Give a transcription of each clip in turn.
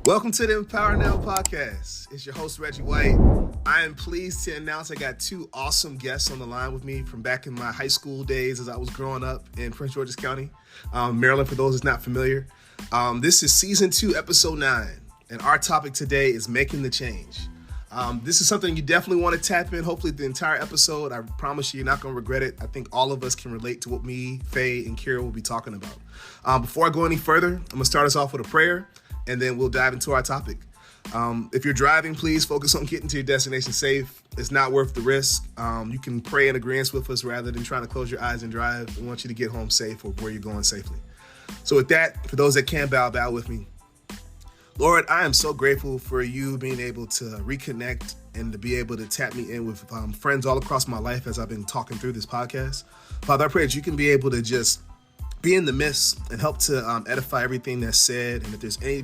Welcome to the Empower Now podcast. It's your host, Reggie White. I am pleased to announce I got two awesome guests on the line with me from back in my high school days as I was growing up in Prince George's County, Maryland, for those that's not familiar. This is season 2, episode 9, and our topic today is making the change. This is something you definitely want to tap in, hopefully the entire episode. I promise you're not going to regret it. I think all of us can relate to what me, Faye, and Kira will be talking about. Before I go any further, I'm going to start us off with a prayer, and then we'll dive into our topic. If you're driving, please focus on getting to your destination safe. It's not worth the risk. You can pray in agreement with us rather than trying to close your eyes and drive. We want you to get home safe or where you're going safely. So with that, for those that can bow with me. Lord, I am so grateful for you being able to reconnect and to be able to tap me in with friends all across my life as I've been talking through this podcast. Father, I pray that you can be able to just be in the midst and help to edify everything that's said. And if there's any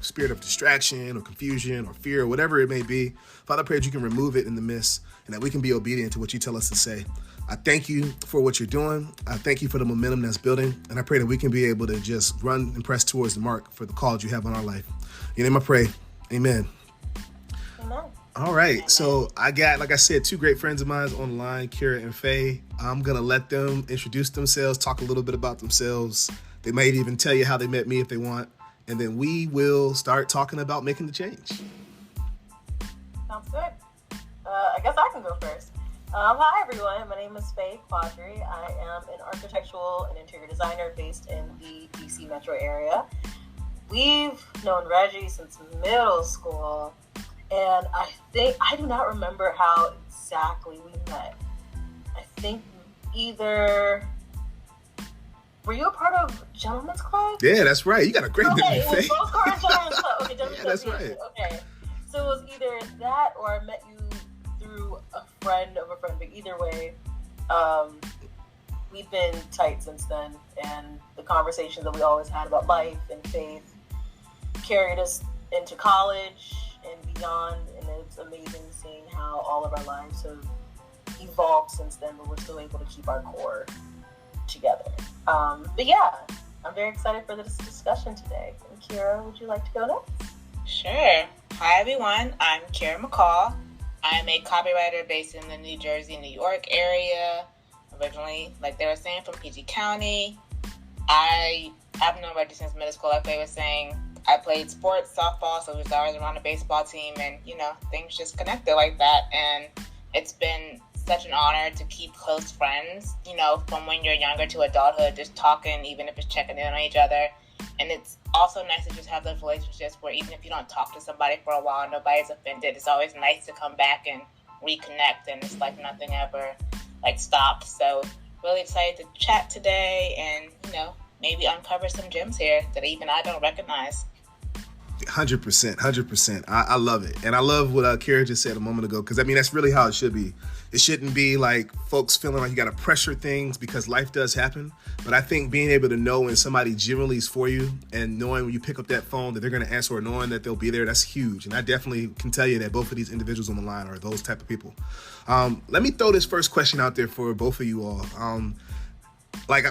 spirit of distraction or confusion or fear or whatever it may be, Father, I pray that you can remove it in the midst and that we can be obedient to what you tell us to say. I thank you for what you're doing. I thank you for the momentum that's building. And I pray that we can be able to just run and press towards the mark for the calls you have on our life. In your name I pray. Amen. Amen. All right, so I got, like I said, two great friends of mine online, Kira and Faye. I'm going to let them introduce themselves, talk a little bit about themselves. They might even tell you how they met me if they want. And then we will start talking about making the change. Sounds good. I guess I can go first. Hi, everyone. My name is Faye Quadri. I am an architectural and interior designer based in the DC metro area. We've known Reggie since middle school. And I do not remember how exactly we met. I think were you a part of Gentleman's Club? Yeah, that's right. You got a great memory, Faye. Both were in Gentleman's Club. Okay, Gentleman's Club. That's right. Okay. So it was either that or I met you through a friend of a friend. But either way, we've been tight since then. And the conversations that we always had about life and faith carried us into college and beyond, and it's amazing seeing how all of our lives have evolved since then, but we're still able to keep our core together. But yeah, I'm very excited for this discussion today. And Kira, would you like to go next? Sure. Hi everyone, I'm Kira McCall. I'm a copywriter based in the New Jersey, New York area. Originally, like they were saying, from PG County. I've known Reggie since middle school, like they were saying. I played sports, softball, so we was always around a baseball team, and, things just connected like that. And it's been such an honor to keep close friends, from when you're younger to adulthood, just talking, even if it's checking in on each other. And it's also nice to just have those relationships where even if you don't talk to somebody for a while, nobody's offended. It's always nice to come back and reconnect, and it's like nothing ever, stopped. So really excited to chat today and, maybe uncover some gems here that even I don't recognize. 100%. I love it. And I love what Kira just said a moment ago, because that's really how it should be. It shouldn't be like folks feeling like you got to pressure things, because life does happen. But I think being able to know when somebody generally is for you, and knowing when you pick up that phone that they're going to answer, or knowing that they'll be there, that's huge. And I definitely can tell you that both of these individuals on the line are those type of people. Let me throw this first question out there for both of you all.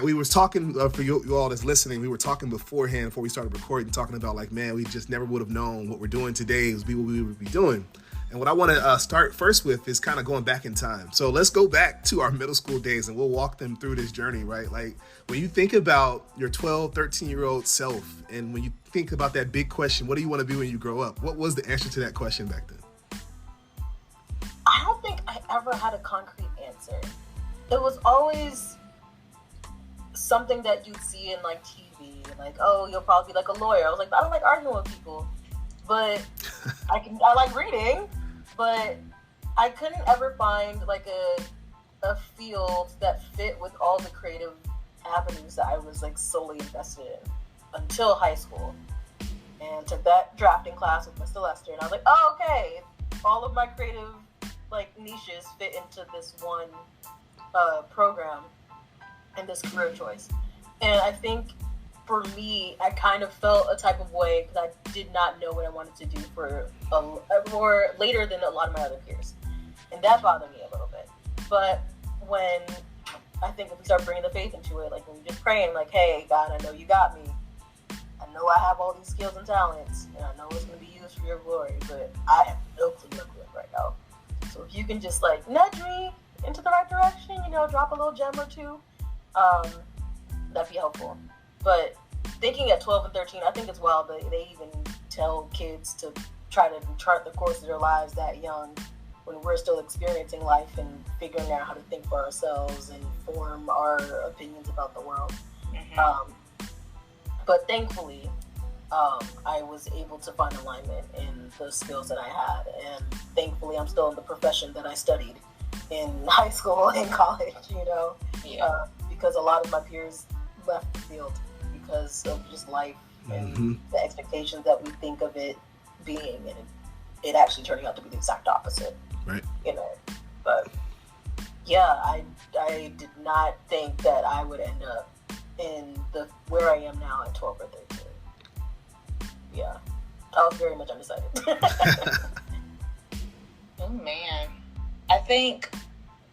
We were talking, for you all that's listening, we were talking beforehand, before we started recording, talking about we just never would have known what we're doing today was what we would be doing. And what I want to start first with is kind of going back in time. So let's go back to our middle school days and we'll walk them through this journey, right? Like when you think about your 12, 13-year-old self, and when you think about that big question, what do you want to be when you grow up? What was the answer to that question back then? I don't think I ever had a concrete answer. It was always something that you'd see in TV, oh, you'll probably be a lawyer. I was I don't like arguing with people, but I like reading, but I couldn't ever find a field that fit with all the creative avenues that I was solely invested in until high school, and took that drafting class with Mr. Lester, and I was oh, okay, all of my creative niches fit into this one program and this career choice. And I think for me, I kind of felt a type of way because I did not know what I wanted to do for more later than a lot of my other peers. And that bothered me a little bit. But when I think if we start bringing the faith into it, when we just praying, hey, God, I know you got me. I know I have all these skills and talents, and I know it's going to be used for your glory, but I have no clue what I'm doing right now. So if you can just like nudge me into the right direction, drop a little gem or two, that'd be helpful. But thinking at 12 and 13, I think it's wild that they even tell kids to try to chart the course of their lives that young, when we're still experiencing life and figuring out how to think for ourselves and form our opinions about the world. Mm-hmm. But thankfully, I was able to find alignment in the skills that I had, and thankfully I'm still in the profession that I studied in high school and college, because a lot of my peers left the field because of just life and the expectations that we think of it being, and it actually turning out to be the exact opposite. Right. But yeah, I did not think that I would end up in where I am now at 12 or 13. Yeah, I was very much undecided. Oh man, I think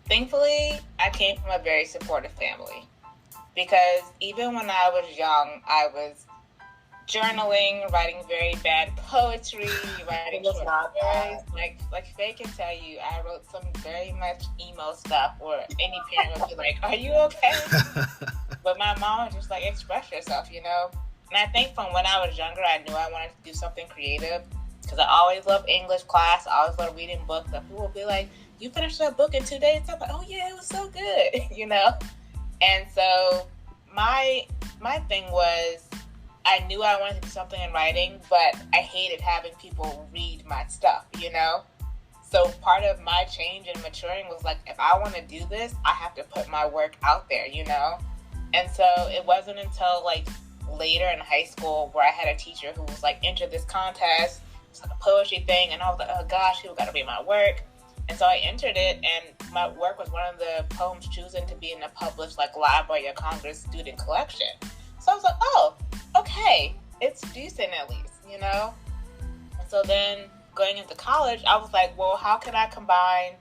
thankfully I came from a very supportive family, because even when I was young, I was journaling, writing very bad poetry, writing short stories. Like Faye can tell you, I wrote some very much emo stuff where any parent would be like, "Are you okay?" But my mom was just like, "Express yourself," And I think from when I was younger, I knew I wanted to do something creative, because I always loved English class. I always loved reading books. That people would be like, "You finished that book in 2 days?" I'm like, "Oh yeah, it was so good," And so my thing was, I knew I wanted to do something in writing, but I hated having people read my stuff, So part of my change and maturing was like, if I want to do this, I have to put my work out there, And so it wasn't until like later in high school where I had a teacher who was like, enter this contest. It's like a poetry thing. And I was like, oh gosh, people got to read my work. And so I entered it, and my work was one of the poems chosen to be in the published like Library of Congress student collection. So I was like, oh, okay, it's decent at least, And so then going into college, I was like, well, how can I combine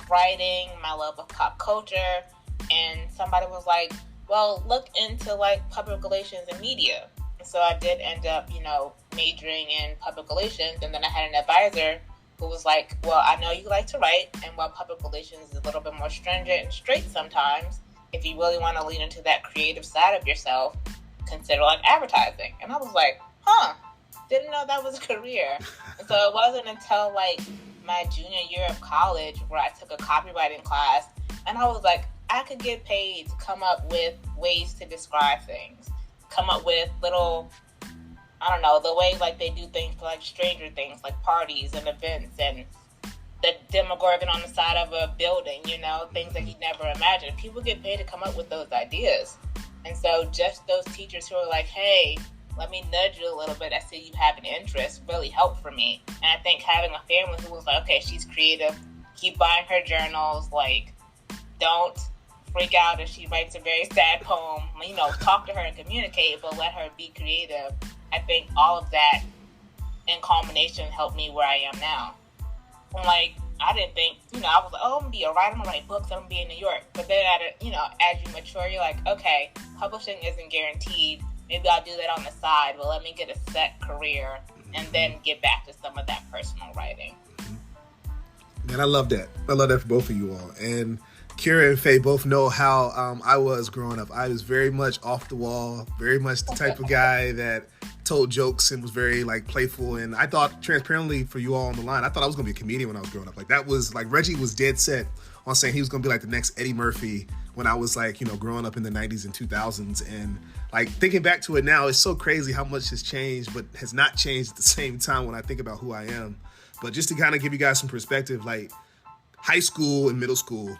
writing, my love of pop culture? And somebody was like, well, look into like public relations and media. And so I did end up, majoring in public relations. And then I had an advisor who was like, well, I know you like to write, and while public relations is a little bit more stringent and straight sometimes, if you really want to lean into that creative side of yourself, consider like advertising. And I was like, didn't know that was a career. And so it wasn't until like my junior year of college where I took a copywriting class, and I was like, I could get paid to come up with ways to describe things, come up with little, I don't know, the way like they do things for like Stranger Things, like parties and events, and the Demogorgon on the side of a building, things that you'd never imagine. People get paid to come up with those ideas. And so just those teachers who are like, hey, let me nudge you a little bit, I see you have an interest, really helped for me. And I think having a family who was like, okay, she's creative, keep buying her journals, like, don't freak out if she writes a very sad poem, talk to her and communicate, but let her be creative. I think all of that in culmination helped me where I am now. And like, I didn't think, I was like, oh, I'm going to be a writer, I'm going to write books, I'm going to be in New York. But then, as you mature, you're like, okay, publishing isn't guaranteed. Maybe I'll do that on the side, but let me get a set career and then get back to some of that personal writing. Man, I love that. I love that for both of you all. And Kira and Faye both know how I was growing up. I was very much off the wall, very much the type of guy that told jokes and was very like playful. And I thought, transparently for you all on the line, I thought I was going to be a comedian when I was growing up. Like that was like, Reggie was dead set on saying he was going to be like the next Eddie Murphy when I was like, growing up in the 90s and 2000s. And like thinking back to it now, it's so crazy how much has changed, but has not changed at the same time when I think about who I am. But just to kind of give you guys some perspective, like high school and middle school,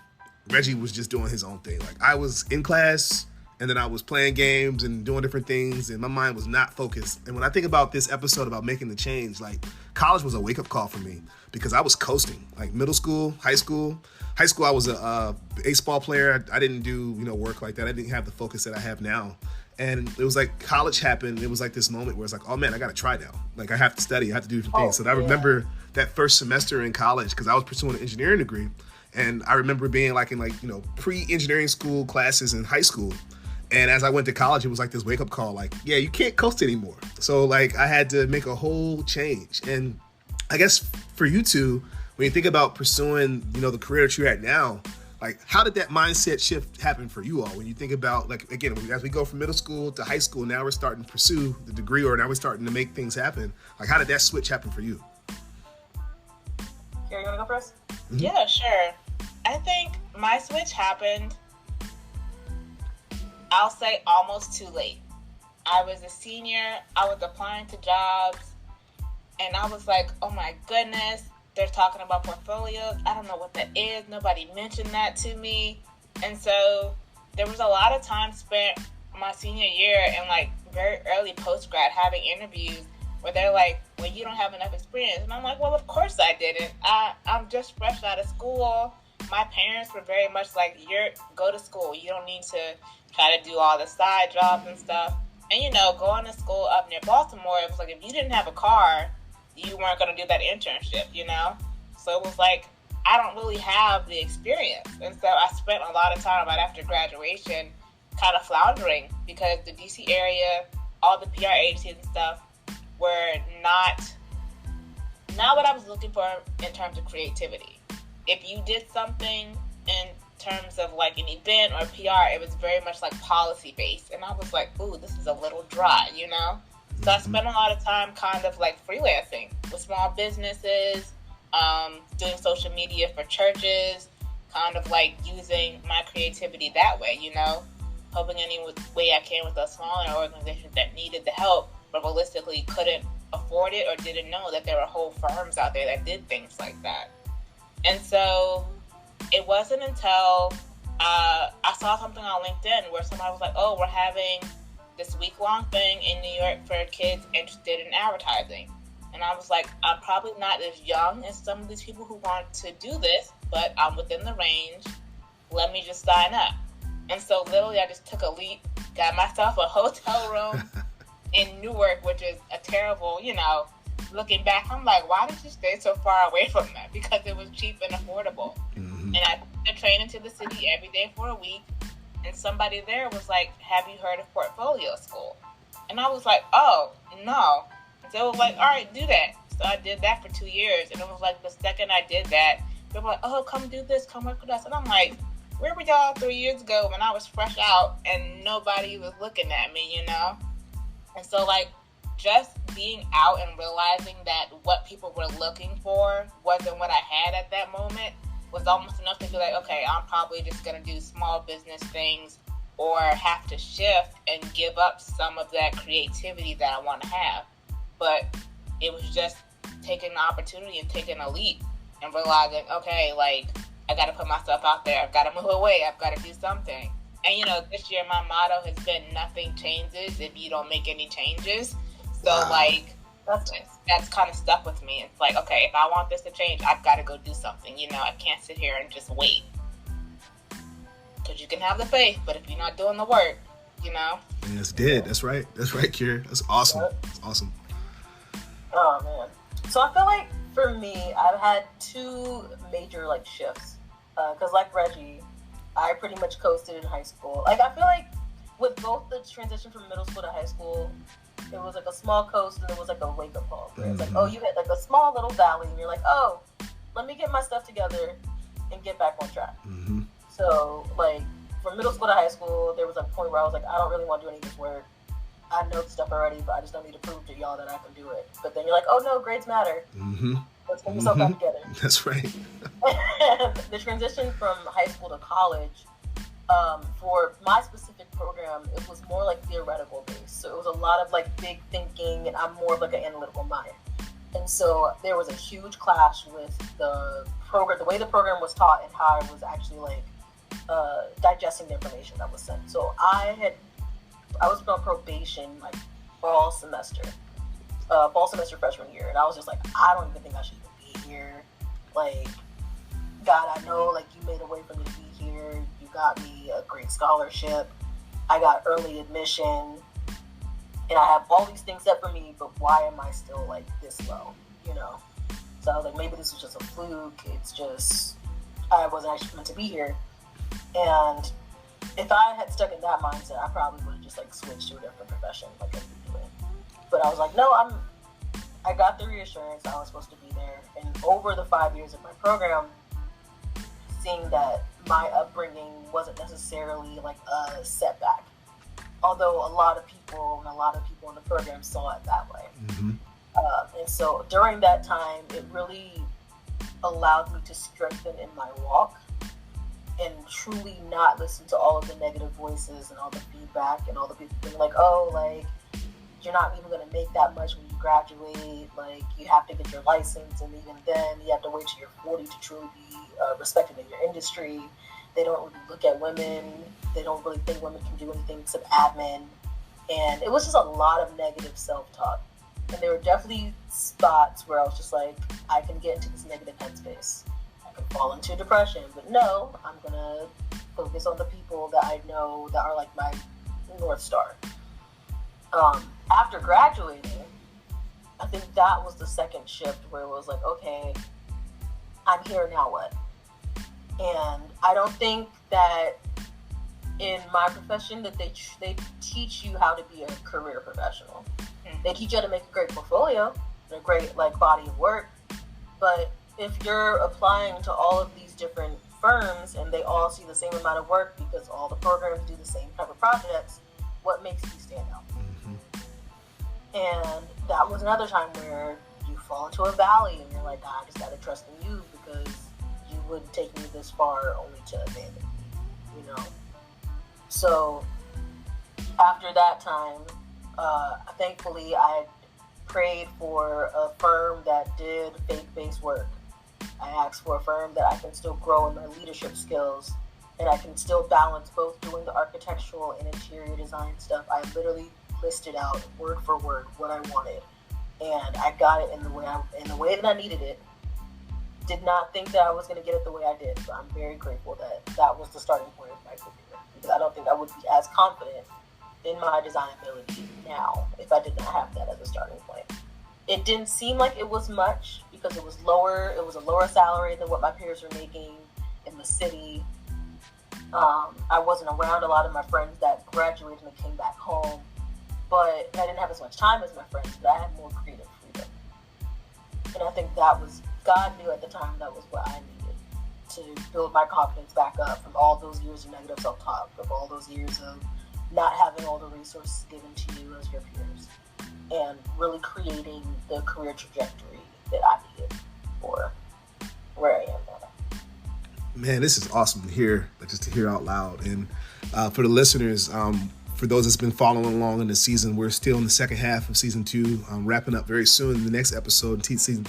Reggie was just doing his own thing. Like I was in class and then I was playing games and doing different things and my mind was not focused. And when I think about this episode about making the change, like college was a wake-up call for me because I was coasting. Like middle school, high school. High school, I was a baseball player. I didn't do, work like that. I didn't have the focus that I have now. And it was like college happened. It was like this moment where it's like, oh man, I got to try now. Like I have to study. I have to do different things. So I remember that first semester in college because I was pursuing an engineering degree. And I remember being like in pre-engineering school classes in high school. And as I went to college, it was like this wake up call, like, yeah, you can't coast anymore. So like I had to make a whole change. And I guess for you two, when you think about pursuing, you know, the career that you're at now, like how did that mindset shift happen for you all? When you think about, like, again, as we go from middle school to high school, now we're starting to pursue the degree, or now we're starting to make things happen. Like how did that switch happen for you? Carrie, you want to go first? Mm-hmm. Yeah, sure. I think my switch happened, I'll say almost too late. I was a senior, I was applying to jobs, and I was like, oh my goodness, they're talking about portfolios. I don't know what that is. Nobody mentioned that to me. And so there was a lot of time spent my senior year and like very early post-grad having interviews where they're like, well, you don't have enough experience. And I'm like, well, of course I didn't. I'm just fresh out of school. My parents were very much like, go to school. You don't need to try to do all the side jobs and stuff. And, you know, going to school up near Baltimore, it was like, if you didn't have a car, you weren't going to do that internship, you know? So it was like, I don't really have the experience. And so I spent a lot of time right after graduation kind of floundering because the DC area, all the PR agencies and stuff were not what I was looking for in terms of creativity. If you did something in terms of like an event or PR, it was very much like policy based. And I was like, ooh, this is a little dry, you know? So I spent a lot of time kind of like freelancing with small businesses, doing social media for churches, kind of like using my creativity that way, you know? Helping any way I can with those smaller organizations that needed the help, but realistically couldn't afford it or didn't know that there were whole firms out there that did things like that. And so it wasn't until I saw something on LinkedIn where somebody was like, oh, we're having this week-long thing in New York for kids interested in advertising. And I was like, I'm probably not as young as some of these people who want to do this, but I'm within the range. Let me just sign up. And so literally I just took a leap, got myself a hotel room in Newark, which is a terrible, you know, looking back, I'm like, why did you stay so far away from that? Because it was cheap and affordable. Mm-hmm. And I took the train into the city every day for a week. And somebody there was like, have you heard of Portfolio School? And I was like, oh, no. So it was like, all right, do that. So I did that for 2 years. And it was like the second I did that, they were like, oh, come do this, come work with us. And I'm like, where were y'all 3 years ago when I was fresh out and nobody was looking at me, you know? And so like just being out and realizing that what people were looking for wasn't what I had at that moment was almost enough to be like, okay, I'm probably just going to do small business things or have to shift and give up some of that creativity that I want to have. But it was just taking the opportunity and taking a leap and realizing, okay, like, I got to put myself out there. I've got to move away. I've got to do something. And, you know, this year my motto has been nothing changes if you don't make any changes. So, wow. Like, that's kind of stuck with me. It's like, okay, if I want this to change, I've got to go do something. You know, I can't sit here and just wait. Because you can have the faith, but if you're not doing the work, you know. And it's dead. That's right. That's right, Kira. That's awesome. That's awesome. Oh, man. So I feel like for me, I've had two major, like, shifts. Because like Reggie, I pretty much coasted in high school. Like, I feel like with both the transition from middle school to high school, it was like a small coast and it was like a wake-up call. Where it's like, oh, you hit like a small little valley and you're like, oh, let me get my stuff together and get back on track. Mm-hmm. So, like, from middle school to high school, there was a point where I was like, I don't really want to do any of this work. I know the stuff already, but I just don't need to prove to y'all that I can do it. But then you're like, oh, no, grades matter. Mm-hmm. Let's get yourself back together. That's right. The transition from high school to college, for my specific program, it was more like theoretical based. So it was a lot of like big thinking, and I'm more of like an analytical mind. And so there was a huge clash with the program, the way the program was taught, and how I was actually like digesting the information that was sent. So I was on probation like fall semester freshman year, and I was just like, I don't even think I should even be here. Like, God, I know like you made a way for me to be here. You got me a great scholarship. I got early admission, and I have all these things set for me, but why am I still like this low? You know? So I was like, maybe this was just a fluke. It's just I wasn't actually meant to be here. And if I had stuck in that mindset, I probably would have just like switched to a different profession like immediately. But I was like, no, I got the reassurance I was supposed to be there. And over the 5 years of my program, seeing that my upbringing wasn't necessarily like a setback, although a lot of people in the program saw it that way. Mm-hmm. And so during that time, it really allowed me to strengthen in my walk and truly not listen to all of the negative voices and all the feedback and all the people being like, oh, like, you're not even going to make that much when you graduate. Like, you have to get your license, and even then, you have to wait till you're 40 to truly be respected in your industry. They don't really look at women. They don't really think women can do anything except admin. And it was just a lot of negative self-talk. And there were definitely spots where I was just like, I can get into this negative headspace. I can fall into depression. But no, I'm going to focus on the people that I know that are like my North Star. After graduating, I think that was the second shift where it was like, okay, I'm here, now what? And I don't think that in my profession that they teach you how to be a career professional. They teach you how to make a great portfolio and a great like body of work. But if you're applying to all of these different firms and they all see the same amount of work because all the programs do the same type of projects, what makes you stand out? And that was another time where you fall into a valley and you're like, I just gotta trust in you because you wouldn't take me this far only to abandon me, you know? So after that time, thankfully I prayed for a firm that did faith-based work. I asked for a firm that I can still grow in my leadership skills and I can still balance both doing the architectural and interior design stuff. I literally listed out word for word what I wanted, and I got it in the way that I needed it. Did not think that I was going to get it the way I did, but I'm very grateful that that was the starting point of my career, because I don't think I would be as confident in my design ability now if I did not have that as a starting point. It didn't seem like it was much because it was lower. It was a lower salary than what my peers were making in the city. I wasn't around a lot of my friends that graduated and came back home. But I didn't have as much time as my friends, but I had more creative freedom. And I think that was, God knew at the time that was what I needed to build my confidence back up from all those years of negative self-talk, of all those years of not having all the resources given to you as your peers, and really creating the career trajectory that I needed for where I am now. Man, this is awesome to hear, just to hear out loud. And for the listeners, for those that's been following along in the season, we're still in the second half of season 2, wrapping up very soon in the next episode, season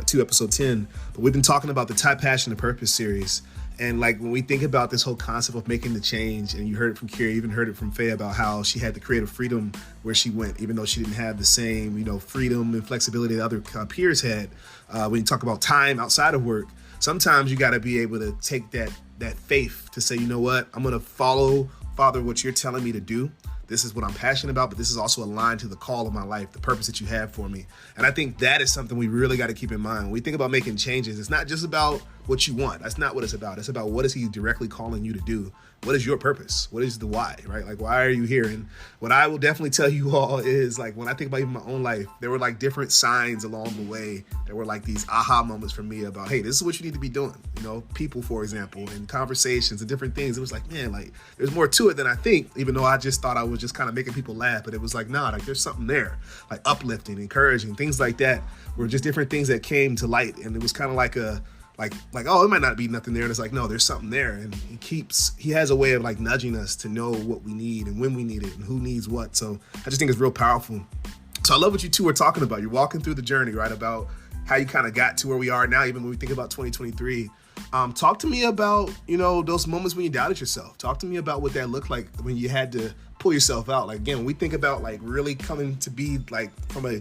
2, episode 10. But we've been talking about the Type, Passion, and Purpose series. And like when we think about this whole concept of making the change, and you heard it from Kira, even heard it from Faye about how she had the creative freedom where she went, even though she didn't have the same, freedom and flexibility that other peers had. When you talk about time outside of work, sometimes you got to be able to take that faith to say, you know what, I'm going to follow, Father, what you're telling me to do. This is what I'm passionate about, but this is also aligned to the call of my life, the purpose that you have for me. And I think that is something we really got to keep in mind. When we think about making changes, it's not just about what you want. That's not what it's about. It's about what is he directly calling you to do? What is your purpose? What is the why, right? Like, why are you here? And what I will definitely tell you all is, like, when I think about even my own life, there were like different signs along the way. There were like these aha moments for me about, hey, this is what you need to be doing. People, for example, and conversations and different things. It was like, man, like there's more to it than I think, even though I just thought I was just kind of making people laugh. But it was like, nah, like there's something there, like uplifting, encouraging, things like that were just different things that came to light. And it was kind of like oh, it might not be nothing there. And it's like, no, there's something there. And he has a way of like nudging us to know what we need and when we need it and who needs what. So I just think it's real powerful. So I love what you two are talking about. You're walking through the journey, right? About how you kind of got to where we are now, even when we think about 2023. Talk to me about, those moments when you doubted yourself. Talk to me about what that looked like when you had to pull yourself out. Like, again, when we think about like really coming to be like from a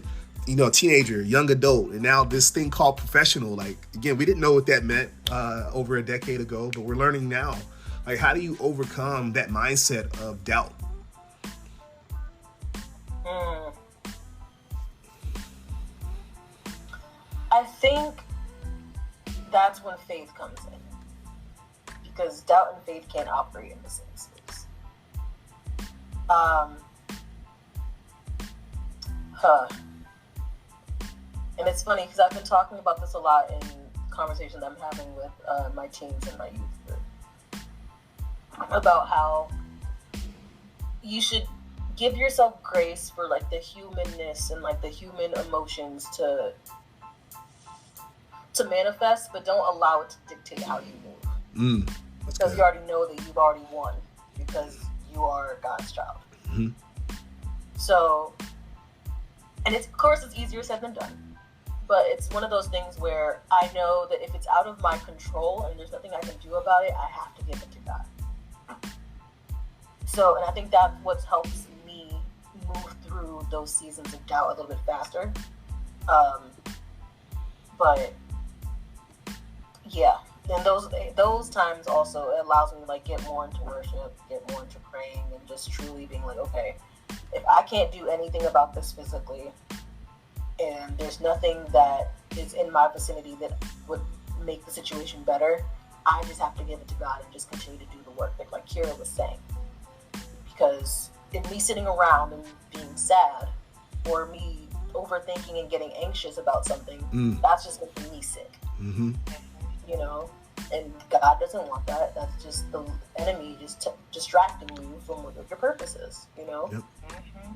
teenager, young adult, and now this thing called professional. Like, again, we didn't know what that meant over a decade ago, but we're learning now. Like, how do you overcome that mindset of doubt? I think that's when faith comes in, because doubt and faith can't operate in the same space. Um, huh. And it's funny because I've been talking about this a lot in conversations I'm having with my teens and my youth group about how you should give yourself grace for like the humanness and like the human emotions to manifest, but don't allow it to dictate how you move. Because you already know that you've already won because you are God's child. Mm-hmm. So, and it's, of course, it's easier said than done. But it's one of those things where I know that if it's out of my control and there's nothing I can do about it, I have to give it to God. So, and I think that's what helps me move through those seasons of doubt a little bit faster. But yeah, and those times also it allows me to like get more into worship, get more into praying, and just truly being like, okay, if I can't do anything about this physically, and there's nothing that is in my vicinity that would make the situation better, I just have to give it to God and just continue to do the work, like Kira was saying. Because in me sitting around and being sad, or me overthinking and getting anxious about something, that's just making me sick. Mm-hmm. You know? And God doesn't want that. That's just the enemy just distracting you from what your purpose is, you know? Yep.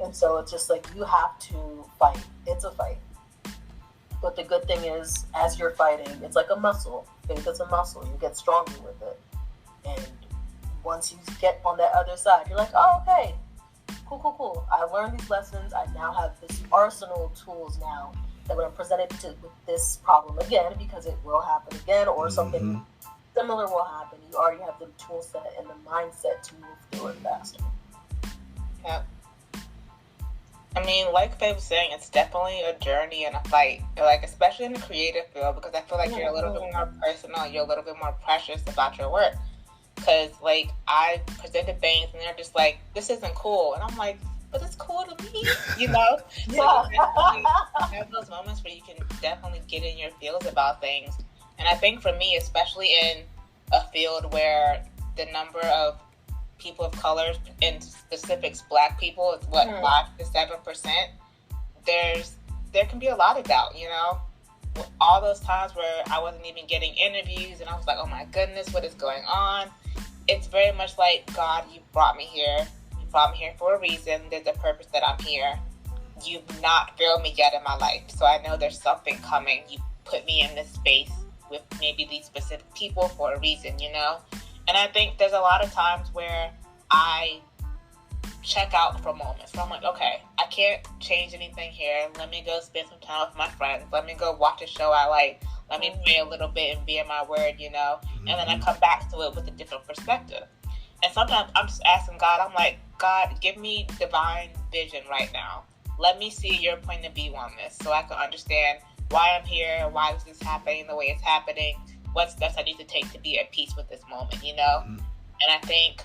And so it's just like you have to fight. It's a fight. But the good thing is, as you're fighting, it's like a muscle. Faith is a muscle. You get stronger with it. And once you get on that other side, you're like, oh, okay. Cool. I learned these lessons. I now have this arsenal of tools now that when I'm presented with this problem again, because it will happen again, or something similar will happen, you already have the tool set and the mindset to move through it faster. Yeah. I mean, like Faye was saying, it's definitely a journey and a fight. Like, especially in the creative field, because I feel like you're a little bit more personal, you're a little bit more precious about your work. Because, like, I presented things and they're just like, this isn't cool. And I'm like, but it's cool to me, you know? Yeah. So you definitely have those moments where you can definitely get in your feels about things. And I think for me, especially in a field where the number of people of color, in specifics Black people, is 5 to 7%, there can be a lot of doubt, you know? All those times where I wasn't even getting interviews and I was like, oh my goodness, what is going on? It's very much like, God, you brought me here. You brought me here for a reason. There's a purpose that I'm here. You've not failed me yet in my life. So I know there's something coming. You put me in this space with maybe these specific people for a reason, you know? And I think there's a lot of times where I check out for moments. So I'm like, okay, I can't change anything here. Let me go spend some time with my friends. Let me go watch a show I like. Let me pray a little bit and be in my word, you know? And then I come back to it with a different perspective. And sometimes I'm just asking God, I'm like, God, give me divine vision right now. Let me see your point of view on this so I can understand why I'm here, why is this happening the way it's happening, what steps I need to take to be at peace with this moment, you know? And I think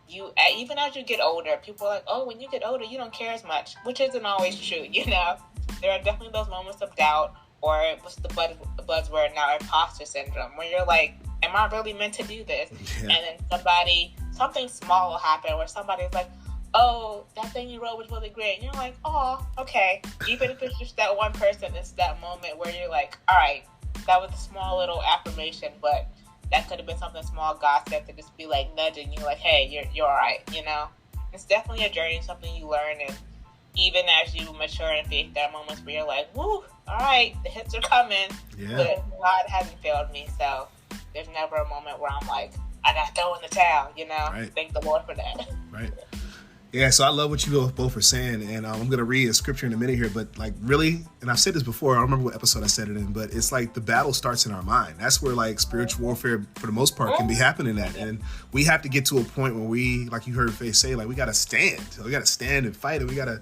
even as you get older, people are like, oh, when you get older, you don't care as much, which isn't always true, you know? There are definitely those moments of doubt, or what's the buzzword now, imposter syndrome, where you're like, am I really meant to do this? Yeah. And then something small will happen where somebody's like, oh, that thing you wrote was really great. And you're like, oh, okay. Even if it's just that one person, it's that moment where you're like, all right, that was a small little affirmation, but that could have been something small God said to just be like nudging you, like, hey, you're all right, you know? It's definitely a journey, something you learn, and even as you mature in faith, there are moments where you're like, woo, all right, the hits are coming, but God hasn't failed me, so there's never a moment where I'm like, I got to throw in the towel, you know? Right. Thank the Lord for that. Right. Yeah, so I love what you both are saying, and I'm going to read a scripture in a minute here, but like really, and I've said this before, I don't remember what episode I said it in, but it's like the battle starts in our mind. That's where like spiritual warfare, for the most part, can be happening at, and we have to get to a point where we, like you heard Faye say, like we got to stand. So we got to stand and fight, and we got to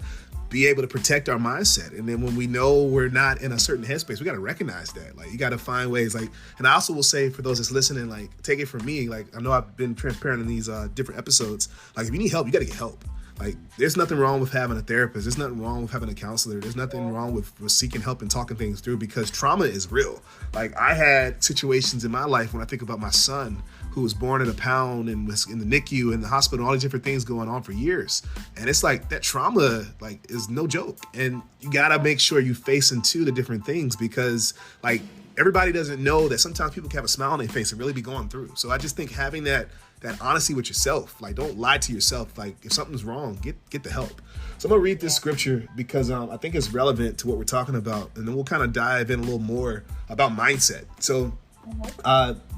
be able to protect our mindset. And then when we know we're not in a certain headspace, we got to recognize that. Like you got to find ways. Like, and I also will say for those that's listening, like take it from me. Like I know I've been transparent in these different episodes. Like if you need help, you got to get help. Like, there's nothing wrong with having a therapist. There's nothing wrong with having a counselor. There's nothing wrong with seeking help and talking things through, because trauma is real. Like, I had situations in my life when I think about my son, who was born in a pound and was in the NICU and the hospital, all these different things going on for years. And it's like, that trauma, like, is no joke. And you gotta make sure you face into the different things, because, like, everybody doesn't know that sometimes people can have a smile on their face and really be going through. So I just think having that honesty with yourself, like, don't lie to yourself. Like, if something's wrong, get the help. So I'm gonna read this scripture because I think it's relevant to what we're talking about, and then we'll kind of dive in a little more about mindset. So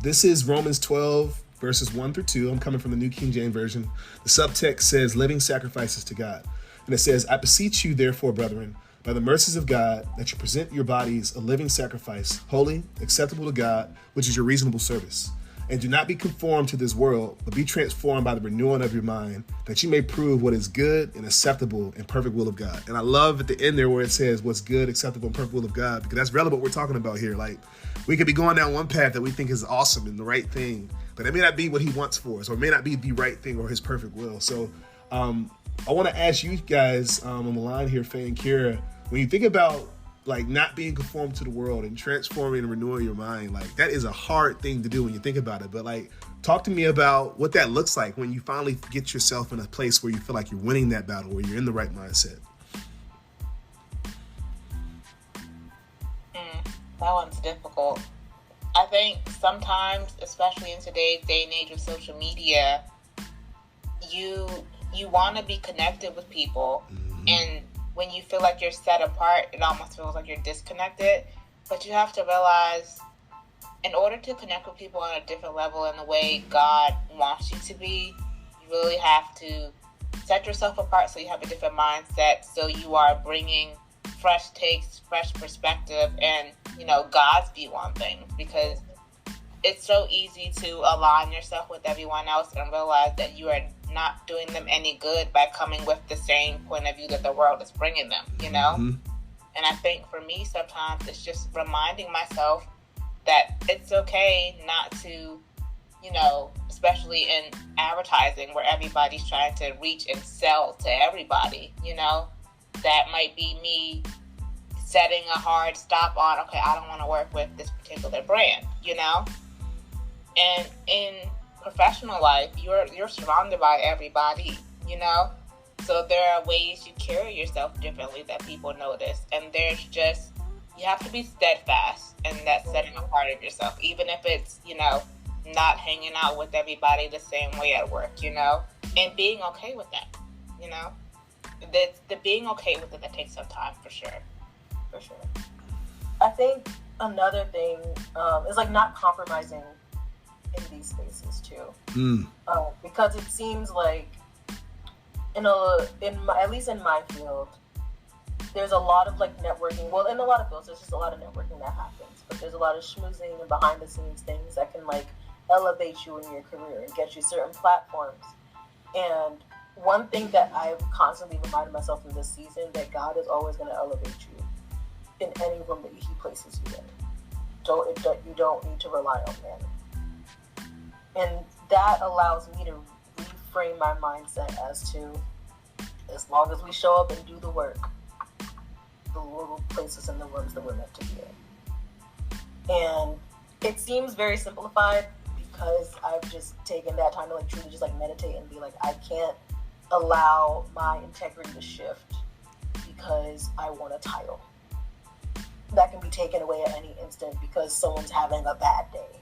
this is Romans 12 verses 1-2. I'm coming from the New King James Version. The subtext says, living sacrifices to God. And it says, I beseech you, therefore, brethren, by the mercies of God, that you present your bodies a living sacrifice, holy, acceptable to God, which is your reasonable service. And do not be conformed to this world, but be transformed by the renewing of your mind, that you may prove what is good and acceptable and perfect will of God. And I love at the end there where it says what's good, acceptable, and perfect will of God, because that's relevant what we're talking about here. Like, we could be going down one path that we think is awesome and the right thing, but it may not be what he wants for us, or it may not be the right thing or his perfect will. So I want to ask you guys on the line here, Faye and Kira, when you think about, like, not being conformed to the world and transforming and renewing your mind, like, that is a hard thing to do when you think about it. But, like, talk to me about what that looks like when you finally get yourself in a place where you feel like you're winning that battle, where you're in the right mindset. That one's difficult. I think sometimes, especially in today's day and age of social media, you want to be connected with people, and when you feel like you're set apart, it almost feels like you're disconnected. But you have to realize, in order to connect with people on a different level in the way God wants you to be, you really have to set yourself apart so you have a different mindset, so you are bringing fresh takes, fresh perspective, and, God's view on things. Because it's so easy to align yourself with everyone else and realize that you are not doing them any good by coming with the same point of view that the world is bringing them, And I think for me, sometimes it's just reminding myself that it's okay not to, especially in advertising where everybody's trying to reach and sell to everybody, that might be me setting a hard stop on, okay, I don't want to work with this particular brand, And in professional life, you're surrounded by everybody, So there are ways you carry yourself differently that people notice, and you have to be steadfast in that setting apart of yourself, even if it's not hanging out with everybody the same way at work, and being okay with that, the being okay with it, that takes some time for sure. I think another thing is, like, not compromising in these spaces too, because it seems like at least in my field, there's a lot of, like, networking. Well, in a lot of fields, there's just a lot of networking that happens, but there's a lot of schmoozing and behind the scenes things that can, like, elevate you in your career and get you certain platforms. And one thing that I've constantly reminded myself in this season, that God is always going to elevate you in any room that he places you in. You don't need to rely on man. And that allows me to reframe my mindset as to, as long as we show up and do the work, the Lord will place us in the rooms that we're meant to be in. And it seems very simplified, because I've just taken that time to, like, truly just, like, meditate and be like, I can't allow my integrity to shift because I want a title. That can be taken away at any instant because someone's having a bad day.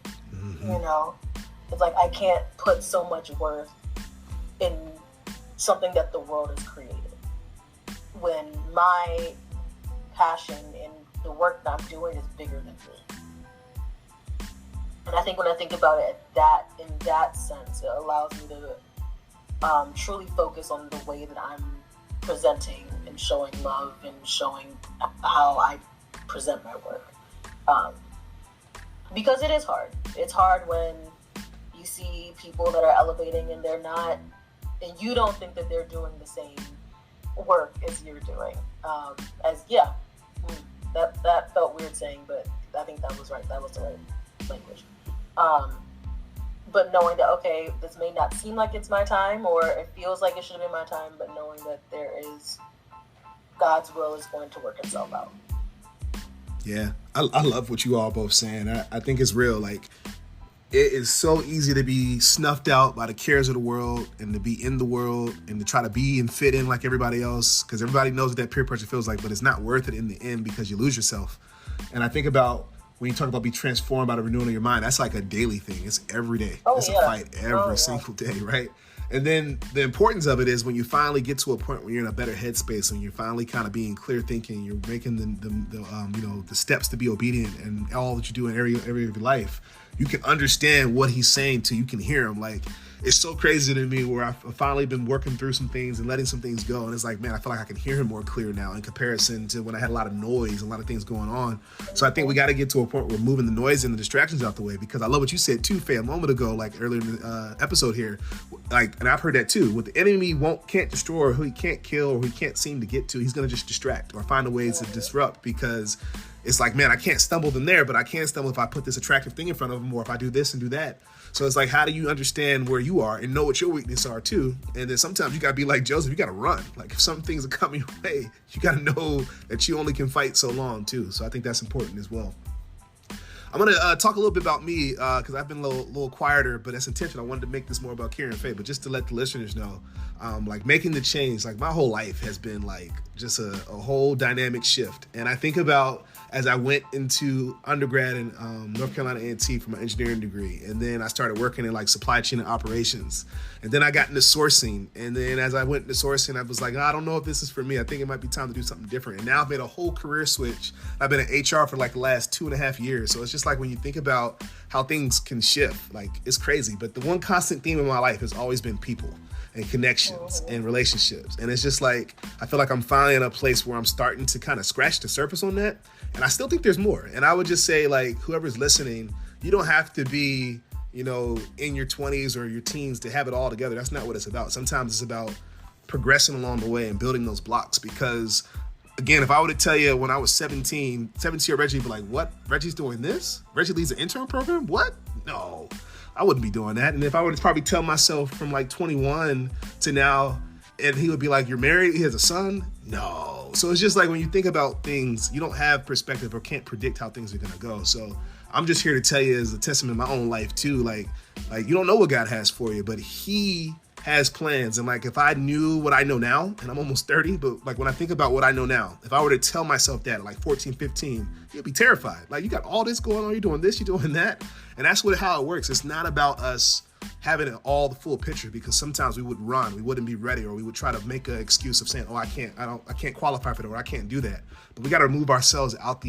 It's like, I can't put so much worth in something that the world has created, when my passion and the work that I'm doing is bigger than me. And I think when I think about it in that sense, it allows me to truly focus on the way that I'm presenting and showing love and showing how I present my work. Because it is hard. It's hard when you see people that are elevating and they're not, and you don't think that they're doing the same work as you're doing. That felt weird saying, but I think that was right. That was the right language. but knowing that, okay, this may not seem like it's my time, or it feels like it should have been my time, but knowing that there is God's will is going to work itself out. Yeah, I love what you all both saying. I think it's real. Like, it is so easy to be snuffed out by the cares of the world and to be in the world and to try to be and fit in like everybody else, because everybody knows what that peer pressure feels like, but it's not worth it in the end because you lose yourself. And I think about when you talk about be transformed by the renewing of your mind, that's like a daily thing. It's every day. It's a fight every single day, right? And then the importance of it is when you finally get to a point where you're in a better headspace and you're finally kind of being clear thinking, you're making the steps to be obedient and all that you do in every area of your life, you can understand what he's saying to you. You can hear him. Like, it's so crazy to me where I've finally been working through some things and letting some things go. And it's like, man, I feel like I can hear him more clear now in comparison to when I had a lot of noise, a lot of things going on. So I think we got to get to a point where we're moving the noise and the distractions out the way, because I love what you said too, Faye, a moment ago, like earlier in the episode here. Like, and I've heard that too. What the enemy can't destroy, or who he can't kill, or who he can't seem to get to, he's going to just distract or find a ways to disrupt, because it's like, man, I can't stumble them there, but I can stumble if I put this attractive thing in front of them, or if I do this and do that. So it's like, how do you understand where you are and know what your weaknesses are too? And then sometimes you got to be like Joseph, you got to run. Like, if some things are coming your way, you got to know that you only can fight so long too. So I think that's important as well. I'm going to talk a little bit about me because I've been a little quieter, but that's intentional. I wanted to make this more about Kieran and Faye, but just to let the listeners know, like, making the change, like, my whole life has been like just a whole dynamic shift. And I think about as I went into undergrad in North Carolina A&T for my engineering degree, and then I started working in like supply chain and operations, and then I got into sourcing, and then as I went into sourcing, I was like, I don't know if this is for me. I think it might be time to do something different. And now I've made a whole career switch. I've been in HR for like the last 2.5 years. So it's just like, when you think about how things can shift, like, it's crazy. But the one constant theme in my life has always been people and connections and relationships. And it's just like, I feel like I'm finally in a place where I'm starting to kind of scratch the surface on that. And I still think there's more. And I would just say, like, whoever's listening, you don't have to be, in your 20s or your teens to have it all together. That's not what it's about. Sometimes it's about progressing along the way and building those blocks. Because, again, if I were to tell you when I was 17-year Reggie would be like, what? Reggie's doing this? Reggie leads an intern program? What? No, I wouldn't be doing that. And if I were to probably tell myself from like 21 to now, and he would be like, you're married, he has a son? No. So it's just like, when you think about things, you don't have perspective or can't predict how things are going to go. So I'm just here to tell you, as a testament in my own life too, like you don't know what God has for you, but he has plans. And like, if I knew what I know now, and I'm almost 30, but like, when I think about what I know now, if I were to tell myself that at like 14, 15, you'd be terrified. Like, you got all this going on, you're doing this, you're doing that. And that's how it works. It's not about us having all the full picture, because sometimes we would run, we wouldn't be ready, or we would try to make an excuse of saying, I can't qualify for that, or I can't do that. But we got to remove ourselves out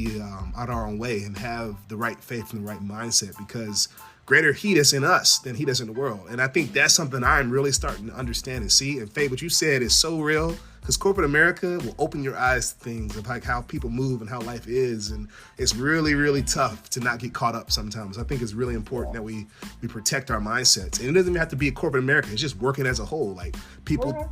our own way and have the right faith and the right mindset, because greater he that's in us than he that's in the world. And I think that's something I'm really starting to understand and see. And Faye, what you said is so real, because corporate America will open your eyes to things of like how people move and how life is. And it's really, really tough to not get caught up sometimes. I think it's really important that we protect our mindsets. And it doesn't even have to be a corporate America. It's just working as a whole. Like, people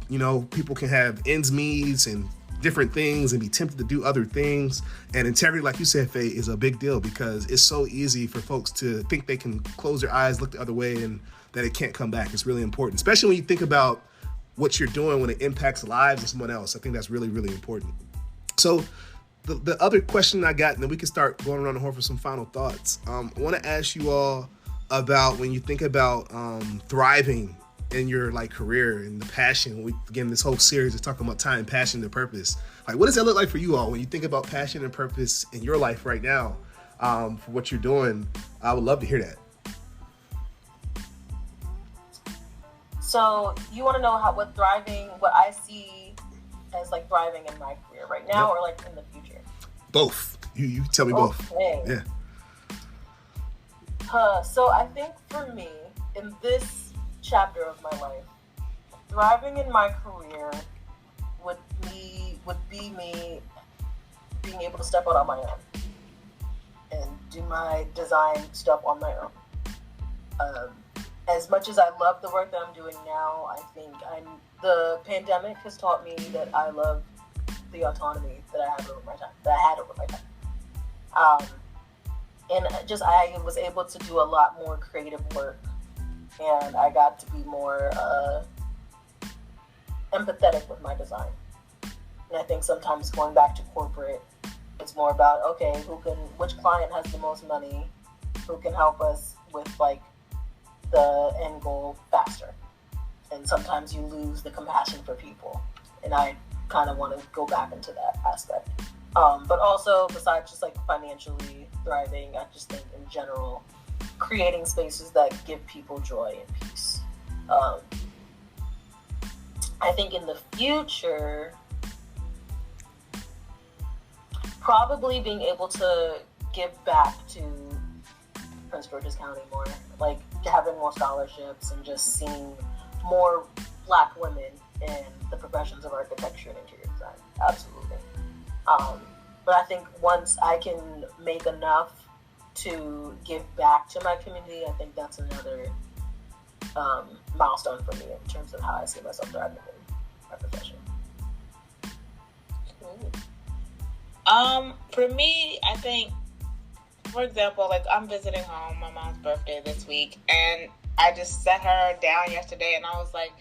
can have ends meets and different things and be tempted to do other things. And integrity, like you said, Faye, is a big deal, because it's so easy for folks to think they can close their eyes, look the other way, and that it can't come back. It's really important, especially when you think about what you're doing when it impacts the lives of someone else. I think that's really, really important. So the other question I got, and then we can start going around the horn for some final thoughts. I want to ask you all about, when you think about thriving in your like career and the passion. Again, this whole series is talking about tying passion to purpose. Like, what does that look like for you all when you think about passion and purpose in your life right now, for what you're doing? I would love to hear that. So you want to know what I see as like thriving in my career right now, or like in the future? Both. You tell me both. Yeah. So I think for me, in this chapter of my life, thriving in my career would be me being able to step out on my own and do my design stuff on my own. As much as I love the work that I'm doing now, I think the pandemic has taught me that I love the autonomy that I had over my time. And just I was able to do a lot more creative work and I got to be more empathetic with my design. And I think sometimes going back to corporate, it's more about, okay, which client has the most money, who can help us with like the end goal faster. And sometimes you lose the compassion for people. And I kind of want to go back into that aspect. But also, besides just like financially thriving, I just think in general, creating spaces that give people joy and peace. I think in the future, probably being able to give back to Prince George's County more, like having more scholarships and just seeing more Black women in the professions of architecture and interior design. Absolutely. But I think once I can make enough to give back to my community, I think that's another milestone for me in terms of how I see myself thriving in my profession. For me, I think, for example, like I'm visiting home, my mom's birthday this week, and I just sat her down yesterday and I was like,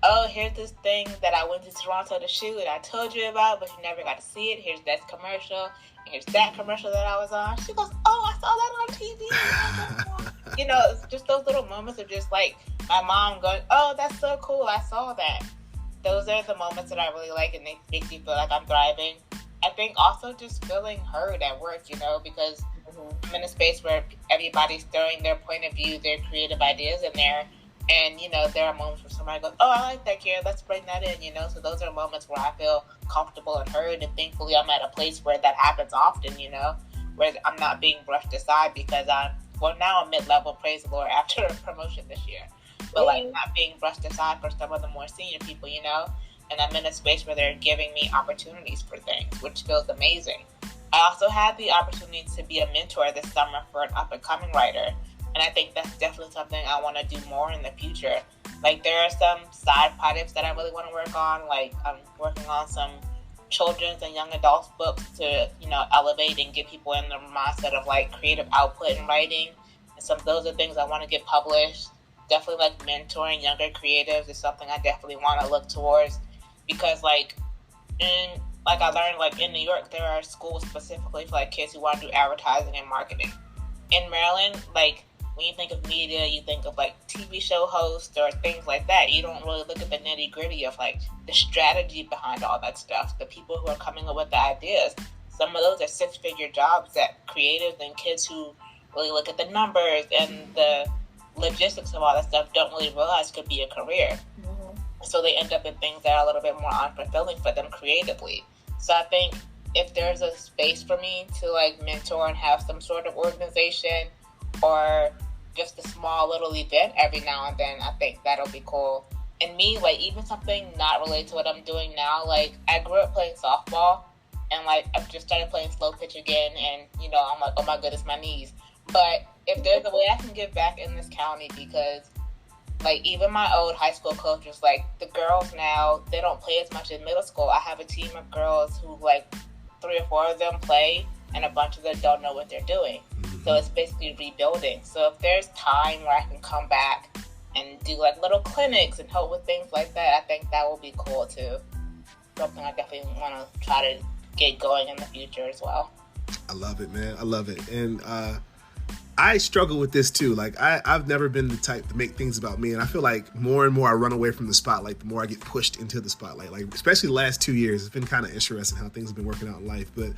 oh, here's this thing that I went to Toronto to shoot I told you about, but you never got to see it. Here's this commercial. Here's that commercial that I was on. She goes, oh, I saw that on TV. You know, it's just those little moments of just like my mom going, oh, that's so cool. I saw that. Those are the moments that I really like, and they make me feel like I'm thriving. I think also just feeling heard at work, you know, because I'm in a space where everybody's throwing their point of view, their creative ideas in there. And, you know, there are moments where somebody goes, oh, I like that, Karen, let's bring that in, you know. So those are moments where I feel comfortable and heard. And thankfully, I'm at a place where that happens often, you know, where I'm not being brushed aside because now I'm mid-level, praise the Lord, after a promotion this year. But, like, not being brushed aside for some of the more senior people, you know. And I'm in a space where they're giving me opportunities for things, which feels amazing. I also had the opportunity to be a mentor this summer for an up-and-coming writer. And I think that's definitely something I want to do more in the future. Like, there are some side projects that I really want to work on. Like, I'm working on some children's and young adults books to, you know, elevate and get people in the mindset of, like, creative output and writing. And those are things I want to get published. Definitely, like, mentoring younger creatives is something I definitely want to look towards. Because, like, I learned, like, in New York, there are schools specifically for, like, kids who want to do advertising and marketing. In Maryland, like, when you think of media, you think of, like, TV show hosts or things like that. You don't really look at the nitty-gritty of, like, the strategy behind all that stuff, the people who are coming up with the ideas. Some of those are six-figure jobs that creatives and kids who really look at the numbers and the logistics of all that stuff don't really realize could be a career. So they end up in things that are a little bit more unfulfilling for them creatively. So I think if there's a space for me to, like, mentor and have some sort of organization or just a small little event every now and then, I think that'll be cool. And me, like, even something not related to what I'm doing now, like, I grew up playing softball, and, like, I've just started playing slow pitch again, and, you know, I'm like, oh my goodness, my knees. But if there's a way I can give back in this county, because, like, even my old high school coaches, like, the girls now, they don't play as much in middle school. I have a team of girls who, like, 3 or 4 of them play, and a bunch of them don't know what they're doing. So it's basically rebuilding. So if there's time where I can come back and do, like, little clinics and help with things like that, I think that will be cool too. Something I definitely want to try to get going in the future as well. I love it, man. I love it. And I struggle with this too. Like, I've never been the type to make things about me. And I feel like more and more I run away from the spotlight, the more I get pushed into the spotlight. Like, especially the last 2 years, it's been kind of interesting how things have been working out in life. But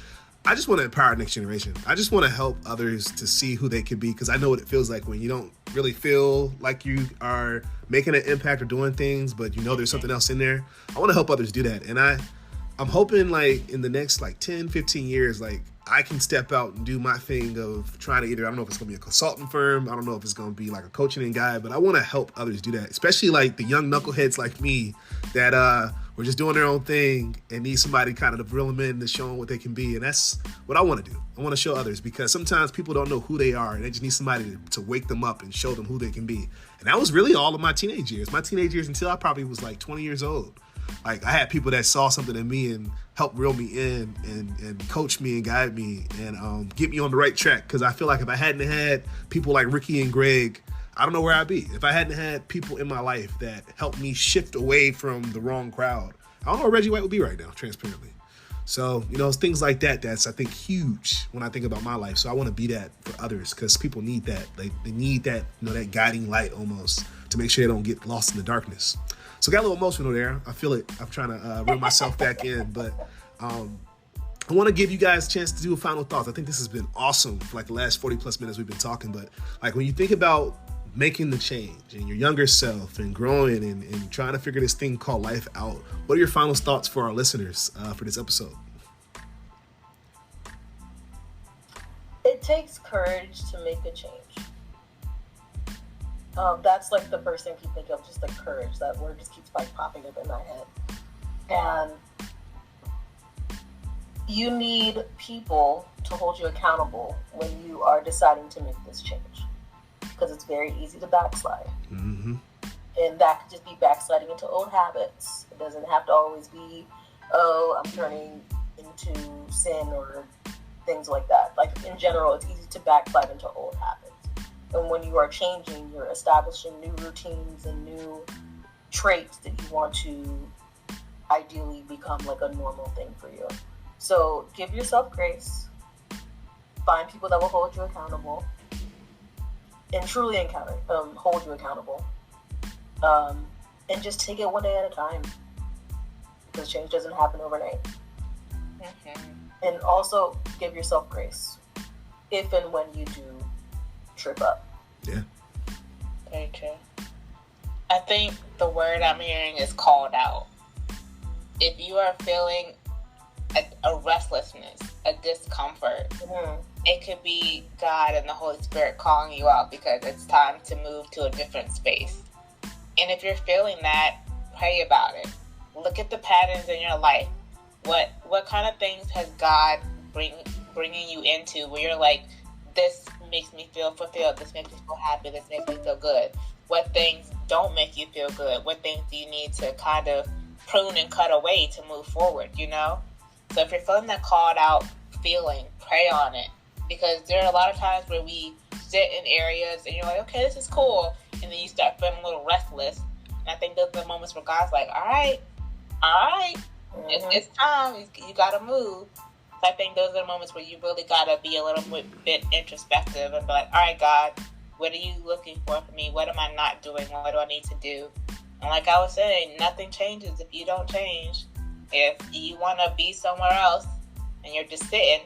I just want to empower the next generation. I just want to help others to see who they can be, because I know what it feels like when you don't really feel like you are making an impact or doing things, but you know there's something else in there. I want to help others do that. And I'm hoping, like, in the next, like, 10, 15 years, like, I can step out and do my thing of trying to either, I don't know if it's going to be a consultant firm, I don't know if it's going to be like a coaching guy, but I want to help others do that, especially like the young knuckleheads like me that were just doing their own thing and need somebody kind of to reel them in and show them what they can be. And that's what I want to do. I want to show others, because sometimes people don't know who they are and they just need somebody to wake them up and show them who they can be. And that was really all of my teenage years. My teenage years until I probably was like 20 years old. Like, I had people that saw something in me and helped reel me in and coach me and guide me and get me on the right track. Because I feel like if I hadn't had people like Ricky and Greg I don't know where I'd be. If I hadn't had people in my life that helped me shift away from the wrong crowd, I don't know where Reggie White would be right now, transparently. So, it's things like that that's, I think, huge when I think about my life. So I want to be that for others because people need that. They need that, that guiding light almost to make sure they don't get lost in the darkness. So I got a little emotional there. I feel it. I'm trying to reel myself back in. But I want to give you guys a chance to do a final thoughts. I think this has been awesome for like the last 40 plus minutes we've been talking. But like when you think about making the change and your younger self and growing and trying to figure this thing called life out, what are your final thoughts for our listeners for this episode? It takes courage to make a change. That's like the first thing people think of, just the courage. That word just keeps like popping up in my head. And you need people to hold you accountable when you are deciding to make this change. Because it's very easy to backslide. Mm-hmm. And that could just be backsliding into old habits. It doesn't have to always be, I'm turning into sin or things like that. Like in general, it's easy to backslide into old habits. And when you are changing, you're establishing new routines and new traits that you want to ideally become like a normal thing for you. So give yourself grace. Find people that will hold you accountable. And truly hold you accountable. And just take it one day at a time. Because change doesn't happen overnight. Mm-hmm. And also give yourself grace. If and when you do trip up. Yeah. Very true. I think the word I'm hearing is called out. If you are feeling a restlessness, a discomfort, it could be God and the Holy Spirit calling you out because it's time to move to a different space. And if you're feeling that, pray about it. Look at the patterns in your life. What kind of things has God bringing you into where you're like, this makes me feel fulfilled, this makes me feel happy, this makes me feel good? What things don't make you feel good? What things do you need to kind of prune and cut away to move forward, So if you're feeling that called out feeling, pray on it. Because there are a lot of times where we sit in areas and you're like, okay, this is cool. And then you start feeling a little restless. And I think those are the moments where God's like, all right, it's time. You got to move. So I think those are the moments where you really got to be a little bit introspective and be like, all right, God, what are you looking for me? What am I not doing? What do I need to do? And like I was saying, nothing changes if you don't change. If you want to be somewhere else and you're just sitting,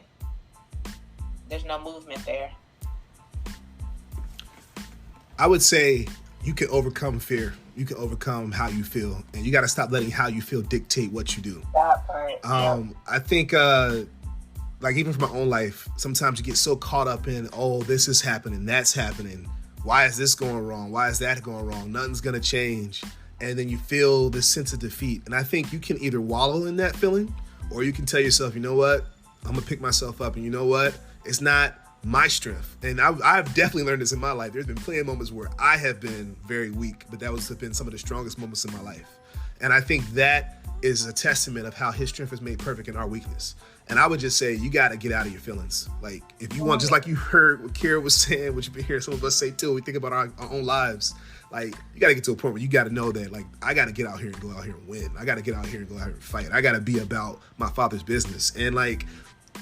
there's no movement there. I would say you can overcome fear. You can overcome how you feel. And you got to stop letting how you feel dictate what you do. That part. I think, like even for my own life, sometimes you get so caught up in, this is happening, that's happening. Why is this going wrong? Why is that going wrong? Nothing's going to change. And then you feel this sense of defeat. And I think you can either wallow in that feeling or you can tell yourself, you know what? I'm going to pick myself up. And you know what? It's not my strength. And I've definitely learned this in my life. There's been plenty of moments where I have been very weak, but that have been some of the strongest moments in my life. And I think that is a testament of how his strength is made perfect in our weakness. And I would just say, you got to get out of your feelings. Like, if you want, just like you heard what Kira was saying, what you've been hearing some of us say too, we think about our own lives. Like, you got to get to a point where you got to know that, like, I got to get out here and go out here and win. I got to get out here and go out here and fight. I got to be about my Father's business. And, like,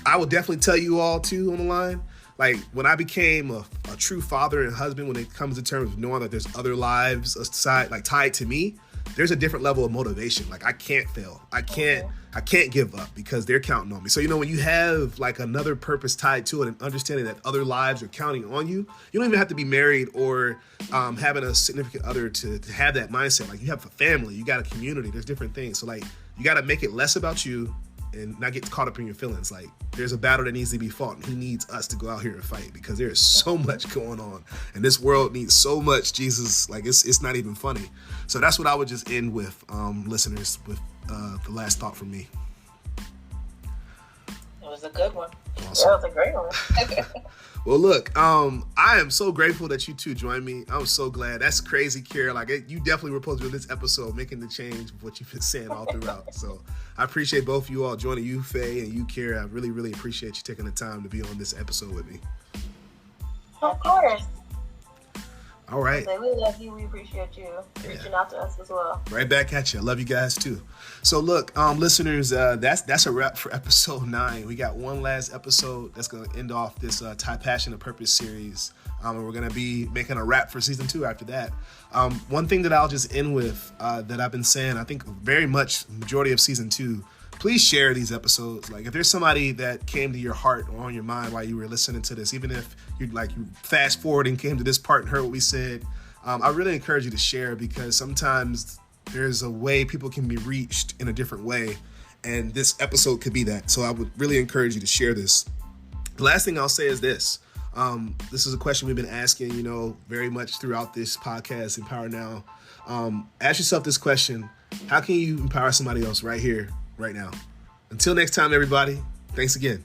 I will definitely tell you all, too, on the line, like, when I became a true father and husband, when it comes to terms of knowing that there's other lives aside, like, tied to me, there's a different level of motivation. Like, I can't fail. I can't give up because they're counting on me. So, when you have like another purpose tied to it and understanding that other lives are counting on you, you don't even have to be married or having a significant other to have that mindset. Like, you have a family, you got a community, there's different things. So, like, you got to make it less about you and not get caught up in your feelings. Like, there's a battle that needs to be fought, and he needs us to go out here and fight because there is so much going on, and this world needs so much Jesus. Like, it's not even funny. So that's what I would just end with, listeners, with the last thought from me. It was a good one. Awesome. Yeah, it was a great one. Well, look, I am so grateful that you two joined me. I'm so glad. That's crazy, Kira. Like, you definitely were supposed to be in this episode, making the change of what you've been saying all throughout. So I appreciate both of you all joining, you, Faye, and you, Kira. I really, really appreciate you taking the time to be on this episode with me. Of course. All right. We love you. We appreciate you reaching out to us as well. Right back at you. I love you guys too. So look, listeners, that's a wrap for episode 9. We got one last episode that's going to end off this Tie Passion and Purpose series. And we're going to be making a wrap for season 2 after that. One thing that I'll just end with that I've been saying, I think very much majority of season 2, please share these episodes. Like if there's somebody that came to your heart or on your mind while you were listening to this, even if you fast forward and came to this part and heard what we said, I really encourage you to share, because sometimes there's a way people can be reached in a different way. And this episode could be that. So I would really encourage you to share this. The last thing I'll say is this. This is a question we've been asking, very much throughout this podcast, Empower Now. Ask yourself this question: how can you empower somebody else right here, right now? Until next time, everybody, thanks again.